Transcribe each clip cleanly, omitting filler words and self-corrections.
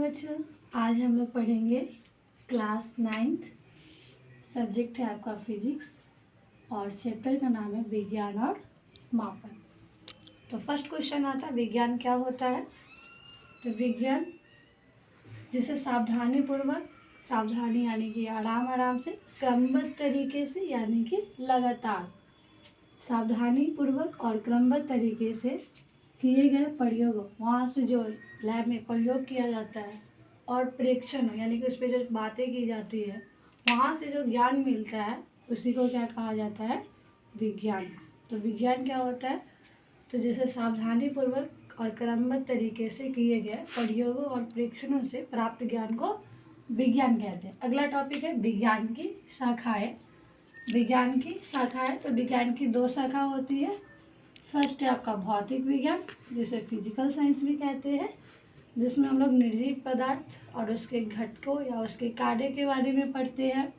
बच्चों, आज हम लोग पढ़ेंगे क्लास 9th। सब्जेक्ट है आपका फिजिक्स और चैप्टर का नाम है विज्ञान और मापन। तो फर्स्ट क्वेश्चन आता है विज्ञान क्या होता है। तो विज्ञान जिसे सावधानी यानी कि आराम से क्रमबद्ध तरीके से यानी कि लगातार सावधानी पूर्वक और क्रमबद्ध तरीके से किए गए प्रयोग, वहाँ से जो लैब में प्रयोग किया जाता है और प्रेक्षण यानी कि उस पर जो बातें की जाती है वहाँ से जो ज्ञान मिलता है उसी को क्या कहा जाता है, विज्ञान। तो विज्ञान क्या होता है, तो जैसे सावधानी पूर्वक और क्रमबद्ध तरीके से किए गए प्रयोगों और प्रेक्षणों से प्राप्त ज्ञान को विज्ञान कहते हैं। अगला टॉपिक है विज्ञान की शाखाएं। विज्ञान की शाखाएं, तो विज्ञान की दो शाखा होती है। फर्स्ट है आपका भौतिक विज्ञान, जिसे फिजिकल साइंस भी कहते हैं, जिसमें हम लोग निर्जीव पदार्थ और उसके घटकों या उसके कार्य के बारे में पढ़ते हैं।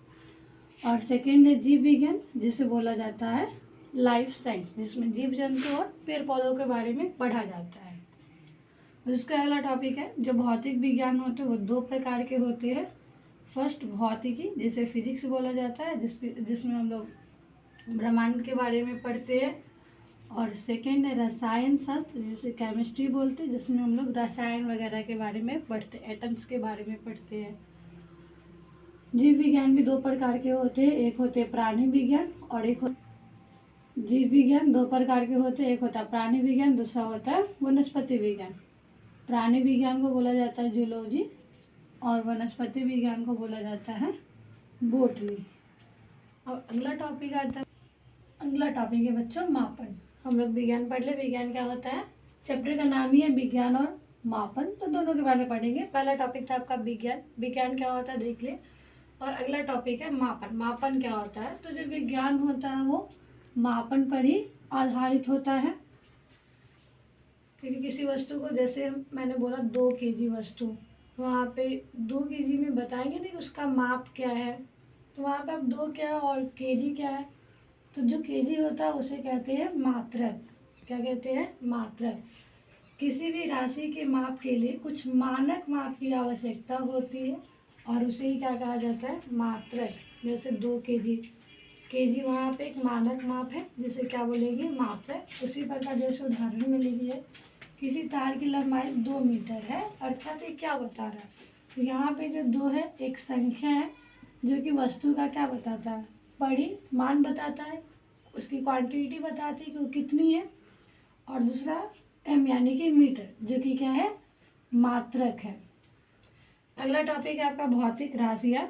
और सेकेंड है जीव विज्ञान, जिसे बोला जाता है लाइफ साइंस, जिसमें जीव जंतु और पेड़ पौधों के बारे में पढ़ा जाता है। उसका अगला टॉपिक है जो भौतिक विज्ञान होते हैं वो दो प्रकार के होते हैं। फर्स्ट भौतिकी, जिसे फिजिक्स बोला जाता है, जिसमें हम लोग ब्रह्मांड के बारे में पढ़ते हैं। और सेकेंड है रसायन शास्त्र, जिसे केमिस्ट्री बोलते हैं, जिसमें हम लोग रसायन वगैरह के बारे में पढ़ते हैं, एटम्स के बारे में पढ़ते हैं। जीव विज्ञान भी दो प्रकार के होते हैं, एक होते हैं प्राणी विज्ञान और जीव विज्ञान दो प्रकार के होते हैं, एक होता है प्राणी विज्ञान, दूसरा होता है वनस्पति विज्ञान। प्राणी विज्ञान को बोला जाता है जूलॉजी और वनस्पति विज्ञान को बोला जाता है बॉटनी। और अगला टॉपिक है बच्चों मापन। हम लोग विज्ञान पढ़ ले, विज्ञान क्या होता है, चैप्टर का नाम ही है विज्ञान और मापन, तो दोनों के बारे में पढ़ेंगे। पहला टॉपिक था आपका विज्ञान, विज्ञान क्या होता है देख ले। और अगला टॉपिक है मापन, मापन क्या होता है। तो जो विज्ञान होता है वो मापन पर ही आधारित होता है, क्योंकि किसी वस्तु को, जैसे मैंने बोला 2 kg वस्तु, वहाँ पे 2 kg में बताएंगे नहीं कि उसका माप क्या है, तो वहाँ पे अब 2 क्या है और kg क्या है। तो जो kg होता है उसे कहते हैं मात्रक। क्या कहते हैं, मात्रक। किसी भी राशि के माप के लिए कुछ मानक माप की आवश्यकता होती है और उसे ही क्या कहा जाता है, मात्रक। जैसे 2 kg, kg वहाँ पे एक मानक माप है जिसे क्या बोलेंगे, मात्रक। उसी प्रकार जैसे उदाहरण में लिखिए किसी तार की लंबाई 2 मीटर है, अर्थात ये क्या बता रहा है, तो यहाँ पे जो 2 है एक संख्या है जो कि वस्तु का क्या बताता है, मान बताता है, उसकी क्वांटिटी बताती है कि वो कितनी है। और दूसरा m यानी कि मीटर, जो कि क्या है, मात्रक है। अगला टॉपिक है आपका भौतिक राशियाँ,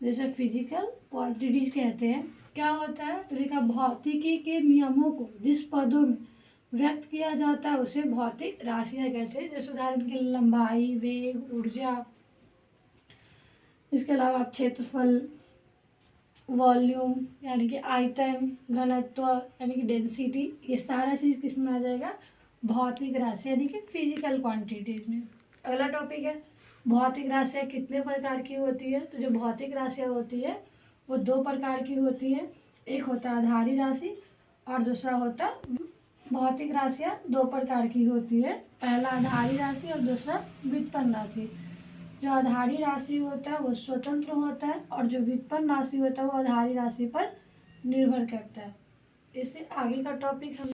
जैसे फिजिकल क्वांटिटीज कहते हैं। क्या होता है, तो देखा भौतिकी के नियमों को जिस पदों में व्यक्त किया जाता है उसे भौतिक राशियाँ कहते हैं। जैसे उदाहरण के लिए लंबाई, वेग, ऊर्जा, इसके अलावा आप क्षेत्रफल, वॉल्यूम यानी कि आयतन, घनत्व यानी कि डेंसिटी, ये सारा चीज़ किस में आ जाएगा, भौतिक राशि यानी कि फिजिकल क्वांटिटीज में। अगला टॉपिक है भौतिक राशियाँ कितने प्रकार की होती है। तो जो भौतिक राशियाँ होती है वो 2 प्रकार की होती है, एक होता है आधारी राशि और दूसरा होता, भौतिक राशियाँ 2 प्रकार की होती है, पहला आधारी राशि और दूसरा व्युत्पन्न राशि। जो आधारी राशि होता है वो स्वतंत्र होता है और जो व्युत्पन्न राशि होता है वो आधारी राशि पर निर्भर करता है। इससे आगे का टॉपिक हम